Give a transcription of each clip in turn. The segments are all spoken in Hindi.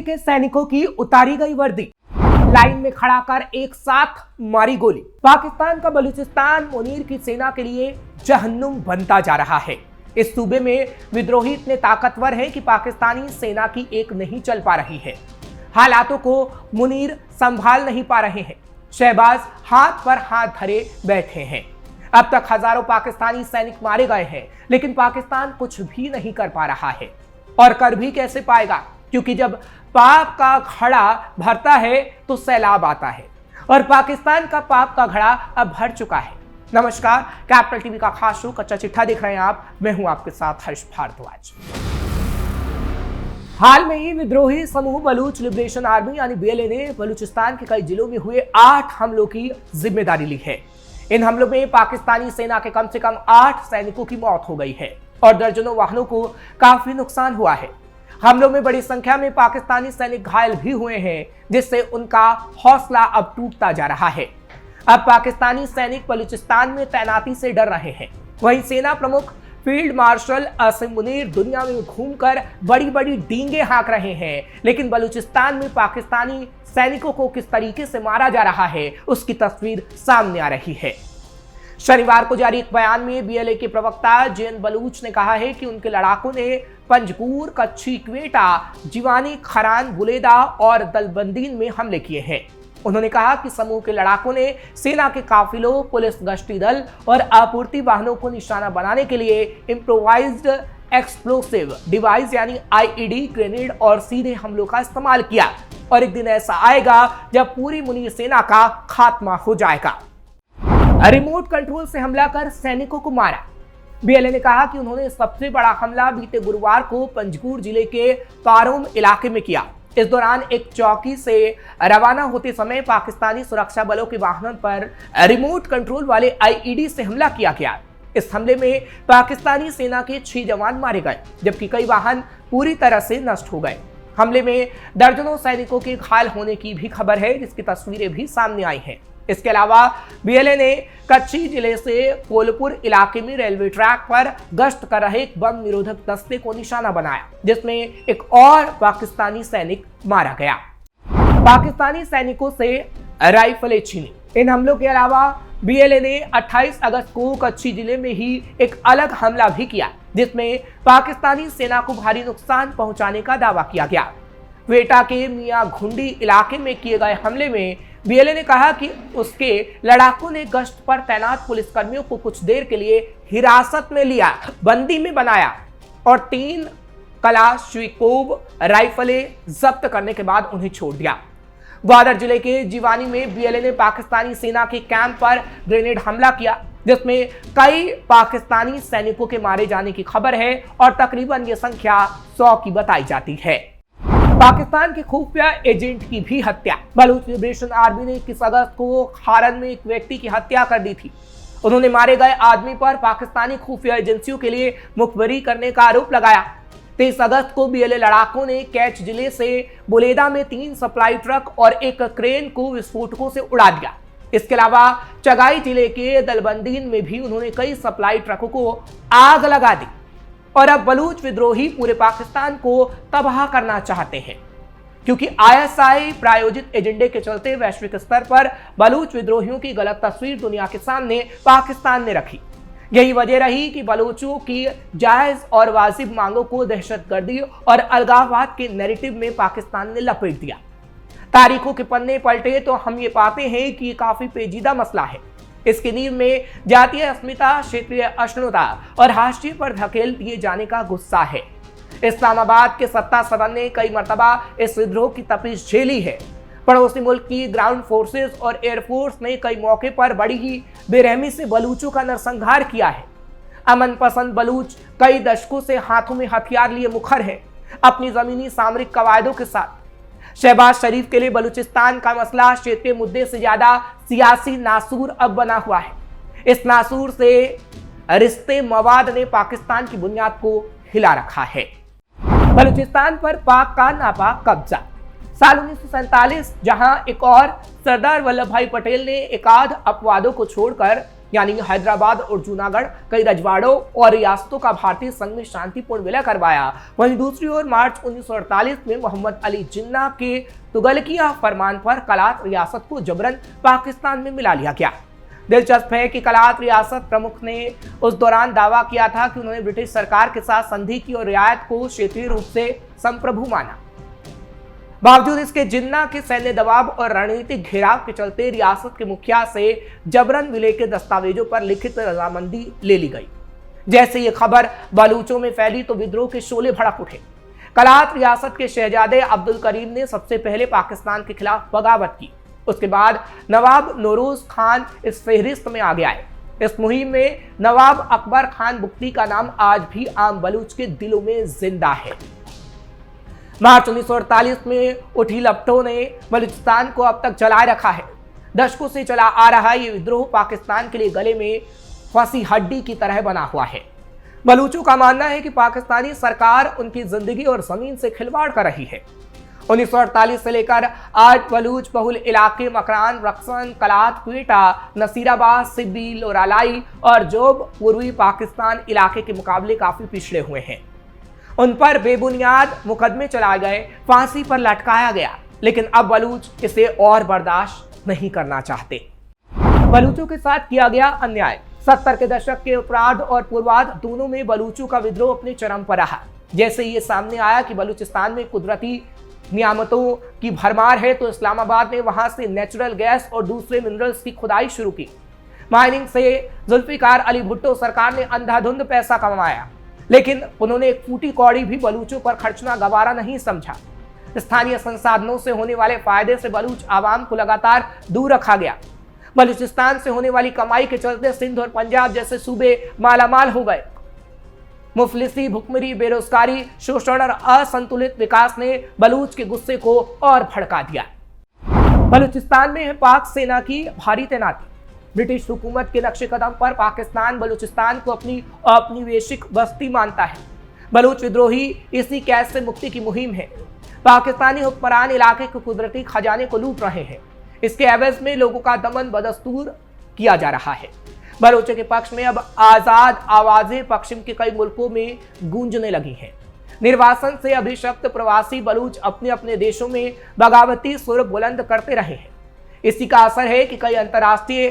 के सैनिकों की उतारी गई वर्दी, लाइन में खड़ा कर एक साथ मारी गोली। पाकिस्तान का बलूचिस्तान मुनीर की सेना के लिए जहन्नुम बनता जा रहा है। इस सूबे में विद्रोही इतने ताकतवर हैं कि पाकिस्तानी सेना की एक नहीं चल पा रही है। हालातों को मुनीर संभाल नहीं पा रहे हैं। शहबाज हाथ पर हाथ धरे बैठे हैं। अब तक हजारों पाकिस्तानी सैनिक मारे गए हैं, लेकिन पाकिस्तान कुछ भी नहीं कर पा रहा है और कर भी कैसे पाएगा, क्योंकि जब पाप का घड़ा भरता है तो सैलाब आता है और पाकिस्तान का पाप का घड़ा अब भर चुका है। नमस्कार, कैपिटल टीवी का खास शो कच्चा चिट्ठा देख रहे हैं आप। मैं हूं आपके साथ हर्ष भारद्वाज। हाल में ही विद्रोही समूह बलूच लिबरेशन आर्मी यानी बीएलए ने बलूचिस्तान के कई जिलों में हुए 8 हमलों की जिम्मेदारी ली है। इन हमलों में पाकिस्तानी सेना के कम से कम 8 सैनिकों की मौत हो गई है और दर्जनों वाहनों को काफी नुकसान हुआ है। हमलों में बड़ी संख्या में पाकिस्तानी सैनिक घायल भी हुए हैं, जिससे उनका हौसला अब टूटता जा रहा है। अब पाकिस्तानी सैनिक बलूचिस्तान में तैनाती से डर रहे हैं। वहीं सेना प्रमुख फील्ड मार्शल असीम मुनीर दुनिया में घूमकर बड़ी बड़ी डींगे हाँक रहे हैं, लेकिन बलूचिस्तान में पाकिस्तानी सैनिकों को किस तरीके से मारा जा रहा है उसकी तस्वीर सामने आ रही है। शनिवार को जारी एक बयान में बीएलए के प्रवक्ता जेएन बलूच ने कहा है कि उनके लड़ाकों ने पंजगूर, कच्ची, क्वेटा, जिवानी, खरान, बुलेदा और दलबंदीन में हमले किए हैं। उन्होंने कहा कि समूह के लड़ाकों ने सेना के काफिलों, पुलिस गश्ती दल और आपूर्ति वाहनों को निशाना बनाने के लिए इम्प्रोवाइज्ड एक्सप्लोसिव डिवाइस यानी आईईडी, ग्रेनेड और सीधे हमलों का इस्तेमाल किया और एक दिन ऐसा आएगा जब पूरी मुनीर सेना का खात्मा हो जाएगा। रिमोट कंट्रोल से हमला कर सैनिकों को मारा। बीएलए ने कहा कि उन्होंने सबसे बड़ा हमला बीते गुरुवार को पंजगूर जिले के पारोम इलाके में किया। इस दौरान एक चौकी से रवाना होते समय पाकिस्तानी सुरक्षा बलों के वाहनों पर रिमोट कंट्रोल वाले आईईडी से हमला किया गया। इस हमले में पाकिस्तानी सेना के 6 जवान मारे गए, जबकि कई वाहन पूरी तरह से नष्ट हो गए। हमले में दर्जनों सैनिकों के घायल होने की भी खबर है, जिसकी तस्वीरें भी सामने आई हैं। इसके अलावा बीएलए ने कच्ची जिले से कोलपुर इलाके में रेलवे ट्रैक पर गश्त कर रहे एक बम निरोधक दस्ते को निशाना बनाया, जिसमें एक और पाकिस्तानी सैनिक मारा गया। पाकिस्तानी सैनिकों से राइफलें छीनी। इन हमलों के अलावा बीएलए ने 28 अगस्त को कच्ची जिले में ही एक अलग हमला भी किया, जिसमें पाकिस्तानी सेना को भारी नुकसान पहुंचाने का दावा किया गया। क्वेटा के मियां घुंडी इलाके में किए गए हमले में बीएलए ने कहा कि उसके लड़ाकों ने गश्त पर तैनात पुलिसकर्मियों को कुछ देर के लिए हिरासत में लिया, बंदी में बनाया और 3 कलाश्निकोव राइफलें जब्त करने के बाद उन्हें छोड़ दिया। ग्वादर जिले के जिवानी में बीएलए ने पाकिस्तानी सेना के कैंप पर ग्रेनेड हमला किया, जिसमें कई पाकिस्तानी सैनिकों के मारे जाने की खबर है और तकरीबन ये संख्या 100 की बताई जाती है। पाकिस्तान के खुफिया एजेंट की भी हत्या। बलूच लिबरेशन आर्मी ने 21 अगस्त को खारन में एक व्यक्ति की हत्या कर दी थी। उन्होंने मारे गए आदमी पर पाकिस्तानी खुफिया एजेंसियों के लिए मुखबरी करने का आरोप लगाया। 23 अगस्त को बीएलए लड़ाकों ने कैच जिले से बुलेदा में 3 सप्लाई ट्रक और एक क्रेन को विस्फोटकों से उड़ा दिया। इसके अलावा चगाई जिले के दलबंदीन में भी उन्होंने कई सप्लाई ट्रकों को आग लगा दी और अब बलूच विद्रोही पूरे पाकिस्तान को तबाह करना चाहते हैं, क्योंकि आईएसआई प्रायोजित एजेंडे के चलते वैश्विक स्तर पर बलूच विद्रोहियों की गलत तस्वीर दुनिया के सामने पाकिस्तान ने रखी। यही वजह रही कि बलूचों की जायज और वाजिब मांगों को दहशतगर्दी और अलगाववाद के नैरेटिव में पाकिस्तान ने लपेट दिया। तारीखों के पन्ने पलटे तो हम ये पाते हैं कि ये काफी पेचीदा मसला है। इसकी नींव में जातीय अस्मिता, क्षेत्रीय अक्षुण्णता और हाशिए पर धकेल दिए जाने का गुस्सा है। इस्लामाबाद के सत्ता सदन ने कई मर्तबा इस विद्रोह की तपिश झेली है। पड़ोसी मुल्क की ग्राउंड फोर्सेस और एयरफोर्स ने कई मौके पर बड़ी ही बेरहमी से बलूचों का नरसंहार किया है। अमन पसंद बलूच कई दशकों से हाथों में हथियार लिए मुखर है, अपनी जमीनी सामरिक कवायदों के साथ। शहबाज शरीफ के लिए बलूचिस्तान का मसला क्षेत्रीय मुद्दे से ज्यादा सियासी नासूर अब बना हुआ है। इस नासूर से रिश्ते मवाद ने पाकिस्तान की बुनियाद को हिला रखा है। बलूचिस्तान पर पाक का नापाक कब्जा। साल 1947 जहां एक और सरदार वल्लभ भाई पटेल ने एकाध अपवादों को छोड़कर यानी हैदराबाद और जूनागढ़ कई रजवाड़ों और रियासतों का भारतीय संघ में शांतिपूर्ण विलय करवाया। वहीं दूसरी ओर मार्च 1948 में मोहम्मद अली जिन्ना के तुगलकिया फरमान पर कलात रियासत को जबरन पाकिस्तान में मिला लिया गया। दिलचस्प है कि कलात रियासत प्रमुख ने उस दौरान दावा किया था कि उन्होंने ब्रिटिश सरकार के साथ संधि की और रियायत को क्षेत्रीय रूप से संप्रभु माना। बावजूद इसके जिन्ना के सैन्य दबाव और रणनीतिक घेराव के चलते रियासत के मुखिया से जबरन विलय के दस्तावेजों पर लिखित रजामंदी ले ली गई। जैसे ये खबर बलूचों में फैली तो विद्रोह के शोले भड़क उठे। कलात रियासत के शहजादे अब्दुल करीम ने सबसे पहले पाकिस्तान के खिलाफ बगावत की। उसके बाद नवाब नौरोज खान इस फहरिस्त में आगे आए। इस मुहिम में नवाब अकबर खान बुख्ती का नाम आज भी आम बलूच के दिलों में जिंदा है। मार्च 1948 में उठी लपटों ने बलूचिस्तान को अब तक जलाए रखा है। दशकों से चला आ रहा ये विद्रोह पाकिस्तान के लिए गले में फंसी हड्डी की तरह बना हुआ है। बलूचों का मानना है कि पाकिस्तानी सरकार उनकी जिंदगी और जमीन से खिलवाड़ कर रही है। 1948 से लेकर आज बलूच बहुल इलाके मकरान, रक्सन, कलात, क्वेटा, नसीराबाद, सिब्बी, लोरालाई और जोब पूर्वी पाकिस्तान इलाके के मुकाबले काफी पिछड़े हुए हैं। उन पर बेबुनियाद मुकदमे चलाए गए, फांसी पर लटकाया गया, लेकिन अब बलूच इसे और बर्दाश्त नहीं करना चाहते। बलूचों के साथ किया गया अन्याय। 70 के दशक के उत्तरार्ध और पूर्वार्ध दोनों में बलूचों का विद्रोह अपने चरम पर रहा। जैसे ये सामने आया कि बलूचिस्तान में कुदरती नियामतों की भरमार है तो इस्लामाबाद ने वहां से नेचुरल गैस और दूसरे मिनरल्स की खुदाई शुरू की। माइनिंग से जुल्फिकार अली भुट्टो सरकार ने अंधाधुंध पैसा कमाया, लेकिन उन्होंने एक फूटी कौड़ी भी बलूचों पर खर्चना गवारा नहीं समझा। स्थानीय संसाधनों से होने वाले फायदे से बलूच आवाम को लगातार दूर रखा गया। बलूचिस्तान से होने वाली कमाई के चलते सिंध और पंजाब जैसे सूबे मालामाल हो गए। मुफलिसी, भुखमरी, बेरोजगारी, शोषण और असंतुलित विकास ने बलूच के गुस्से को और भड़का दिया। बलूचिस्तान में है पाक सेना की भारी तैनाती। ब्रिटिश हुकूमत के नक्शे कदम पर पाकिस्तान बलूचिस्तान को अपनी औपनिवेशिक बस्ती मानता है। बलूच विद्रोही इसी कैद से मुक्ति की मुहिम है। पाकिस्तानी हुक्मरान इलाके के कुदरती खजाने को लूट रहे हैं। इसके एवज में लोगों का दमन बदस्तूर किया जा रहा है। बलूचों के पक्ष में अब आजाद आवाजें पश्चिम के कई मुल्कों में गूंजने लगी हैं। निर्वासन से अभिशप्त प्रवासी बलूच अपने अपने देशों में बगावती सुर बुलंद करते रहे हैं। इसी का असर है कि कई अंतर्राष्ट्रीय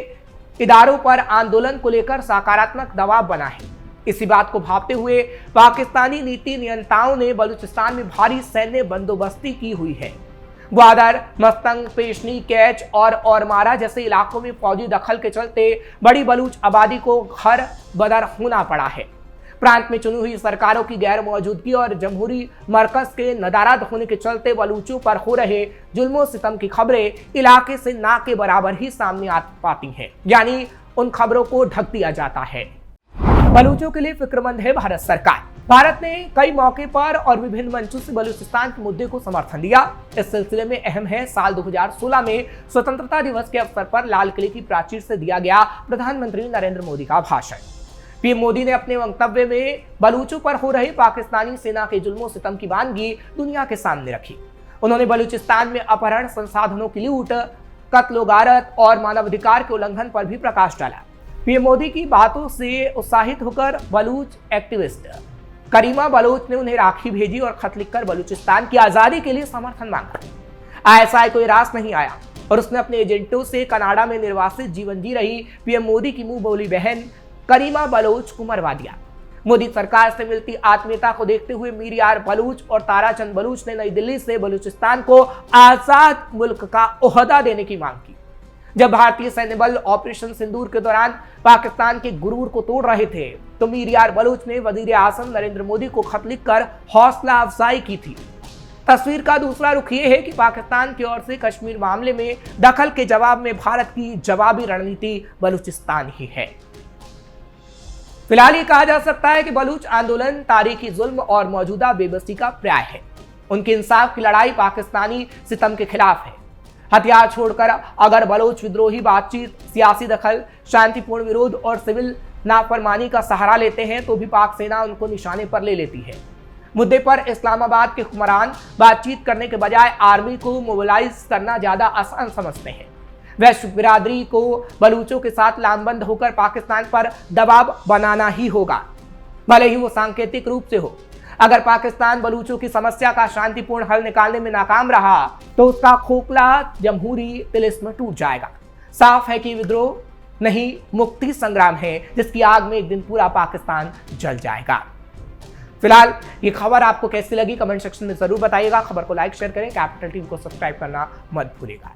इदारों पर आंदोलन को लेकर सकारात्मक दबाव बना है। इसी बात को भांपते हुए पाकिस्तानी नीति नियंताओं ने बलूचिस्तान में भारी सैन्य बंदोबस्ती की हुई है। ग्वादर, मस्तंग, पेशनी, कैच और औरमारा जैसे इलाकों में फौजी दखल के चलते बड़ी बलूच आबादी को घर बदर होना पड़ा है। प्रांत में चुनी हुई सरकारों की गैर मौजूदगी और जमहूरी मरकज के नदारद होने के चलते बलूचों पर हो रहे जुल्मो सितम की खबरें इलाके से ना के बराबर ही सामने आ पाती हैं, यानी उन खबरों को ढक दिया जाता है। बलूचों के लिए फिक्रमंद है भारत सरकार। भारत ने कई मौके पर और विभिन्न मंचों से बलूचिस्तान के मुद्दे को समर्थन दिया। इस सिलसिले में अहम है साल 2016 में स्वतंत्रता दिवस के अवसर पर लाल किले की प्राचीर से दिया गया प्रधानमंत्री नरेंद्र मोदी का भाषण। पीएम मोदी ने अपने वक्तव्य में बलूचों पर हो रही पाकिस्तानी सेना के जुल्मों सितम की वानगी दुनिया के सामने रखी। उन्होंने बलूचिस्तान में अपहरण, संसाधनों की लूट, कत्ल, गारत और मानवाधिकार के उल्लंघन पर भी प्रकाश डाला। पीएम मोदी की बातों से उत्साहित होकर बलूच एक्टिविस्ट करीमा बलूच ने उन्हें राखी भेजी और खत लिखकर बलूचिस्तान की आजादी के लिए समर्थन मांगा। आईएसआई को रास नहीं आया और उसने अपने एजेंटों से कनाडा में निर्वासित जीवन जी रही पीएम मोदी की मुंह बोली बहन करीमा बलूच को मरवा दिया। मोदी सरकार से मिलती आत्मीयता को देखते हुए मीर यार बलूच और ताराचंद बलूच ने नई दिल्ली से बलूचिस्तान को आजाद मुल्क का ओहदा देने की मांग की। जब भारतीय सैन्य बल ऑपरेशन सिंदूर के दौरान पाकिस्तान के गुरूर को तोड़ रहे थे तो मीर यार बलूच ने वजीर आजम नरेंद्र मोदी को खत लिखकर हौसला अफजाई की थी। तस्वीर का दूसरा रुख ये है कि पाकिस्तान की ओर से कश्मीर मामले में दखल के जवाब में भारत की जवाबी रणनीति बलूचिस्तान ही है। फिलहाल ये कहा जा सकता है कि बलूच आंदोलन तारीखी जुल्म और मौजूदा बेबसी का पर्याय है। उनके इंसाफ की लड़ाई पाकिस्तानी सितम के खिलाफ है। हथियार छोड़कर अगर बलूच विद्रोही बातचीत, सियासी दखल, शांतिपूर्ण विरोध और सिविल नाफरमानी का सहारा लेते हैं तो भी पाक सेना उनको निशाने पर ले लेती है। मुद्दे पर इस्लामाबाद के हुक्मरान बातचीत करने के बजाय आर्मी को मोबिलाइज करना ज्यादा आसान समझते हैं। वैश्विक बिरादरी को बलूचों के साथ लामबंद होकर पाकिस्तान पर दबाव बनाना ही होगा, भले ही वो सांकेतिक रूप से हो। अगर पाकिस्तान बलूचों की समस्या का शांतिपूर्ण हल निकालने में नाकाम रहा तो उसका खोखला जमहूरी तिलिस्म टूट जाएगा। साफ है कि विद्रोह नहीं, मुक्ति संग्राम है, जिसकी आग में एक दिन पूरा पाकिस्तान जल जाएगा। फिलहाल ये खबर आपको कैसी लगी कमेंट सेक्शन में जरूर बताइएगा। खबर को लाइक शेयर करें, कैपिटल टीवी को सब्सक्राइब करना मत भूलिएगा।